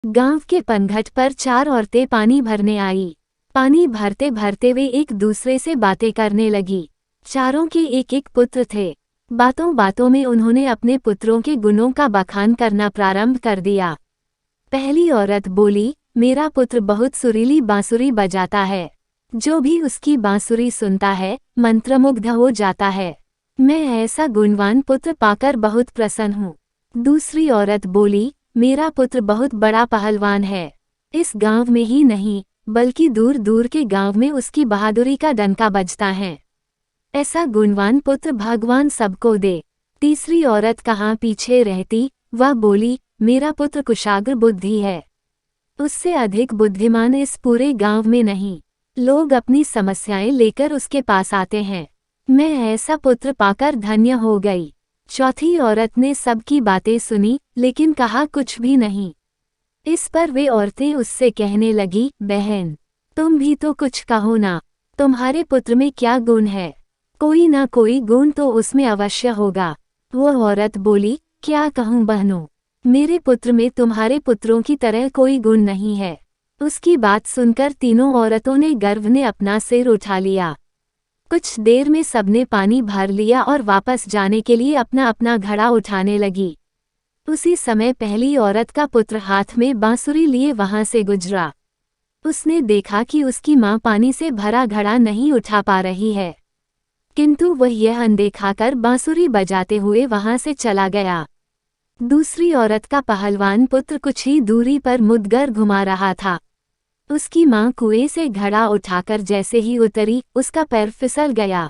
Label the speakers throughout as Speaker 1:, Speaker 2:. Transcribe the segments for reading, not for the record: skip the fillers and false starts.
Speaker 1: गांव के पनघट पर 4 औरतें पानी भरने आई। पानी भरते भरते वे एक दूसरे से बातें करने लगी। चारों के एक एक पुत्र थे। बातों बातों में उन्होंने अपने पुत्रों के गुणों का बखान करना प्रारंभ कर दिया। पहली औरत बोली, मेरा पुत्र बहुत सुरीली बांसुरी बजाता है। जो भी उसकी बांसुरी सुनता है मंत्रमुग्ध हो जाता है। मैं ऐसा गुणवान पुत्र पाकर बहुत प्रसन्न हूँ। दूसरी औरत बोली, मेरा पुत्र बहुत बड़ा पहलवान है। इस गांव में ही नहीं बल्कि दूर दूर के गांव में उसकी बहादुरी का डंका बजता है। ऐसा गुणवान पुत्र भगवान सबको दे। तीसरी औरत कहाँ पीछे रहती, वह बोली, मेरा पुत्र कुशाग्र बुद्धि है। उससे अधिक बुद्धिमान इस पूरे गांव में नहीं। लोग अपनी समस्याएं लेकर उसके पास आते हैं। मैं ऐसा पुत्र पाकर धन्य हो गई। चौथी औरत ने सबकी बातें सुनी लेकिन कहा कुछ भी नहीं। इस पर वे औरतें उससे कहने लगी, बहन तुम भी तो कुछ कहो ना। तुम्हारे पुत्र में क्या गुण है? कोई ना कोई गुण तो उसमें अवश्य होगा। वो औरत बोली, क्या कहूँ बहनों, मेरे पुत्र में तुम्हारे पुत्रों की तरह कोई गुण नहीं है। उसकी बात सुनकर तीनों औरतों ने गर्व ने अपना सिर उठा लिया। कुछ देर में सबने पानी भर लिया और वापस जाने के लिए अपना अपना घड़ा उठाने लगी। उसी समय पहली औरत का पुत्र हाथ में बांसुरी लिए वहां से गुजरा। उसने देखा कि उसकी मां पानी से भरा घड़ा नहीं उठा पा रही है, किंतु वह यह अनदेखा कर बांसुरी बजाते हुए वहां से चला गया। दूसरी औरत का पहलवान पुत्र कुछ ही दूरी पर मुदगर घुमा रहा था। उसकी मां कुएं से घड़ा उठाकर जैसे ही उतरी, उसका पैर फिसल गया।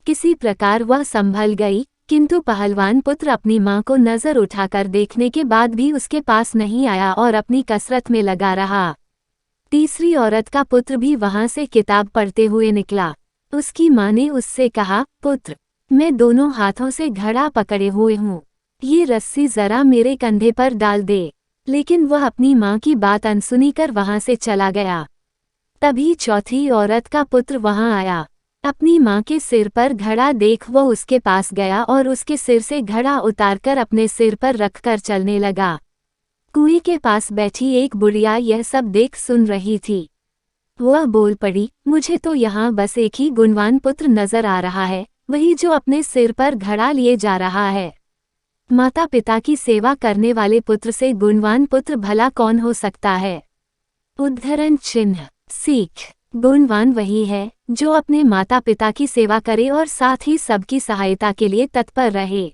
Speaker 1: किसी प्रकार वह संभल गई, किंतु पहलवान पुत्र अपनी मां को नजर उठाकर देखने के बाद भी उसके पास नहीं आया और अपनी कसरत में लगा रहा। तीसरी औरत का पुत्र भी वहां से किताब पढ़ते हुए निकला। उसकी मां ने उससे कहा, पुत्र, मैं दोनों हाथों से घड़ा पकड़े हुए हूँ, ये रस्सी जरा मेरे कंधे पर डाल दे। लेकिन वह अपनी मां की बात अनसुनी कर वहां से चला गया। तभी चौथी औरत का पुत्र वहां आया। अपनी मां के सिर पर घड़ा देख वह उसके पास गया और उसके सिर से घड़ा उतारकर अपने सिर पर रखकर चलने लगा। कुएं के पास बैठी एक बुढ़िया यह सब देख सुन रही थी। वह बोल पड़ी, मुझे तो यहाँ बस एक ही गुणवान पुत्र नजर आ रहा है, वही जो अपने सिर पर घड़ा लिए जा रहा है। माता पिता की सेवा करने वाले पुत्र से गुणवान पुत्र भला कौन हो सकता है? उद्धरण चिन्ह। सीख। गुणवान वही है जो अपने माता पिता की सेवा करे और साथ ही सबकी सहायता के लिए तत्पर रहे।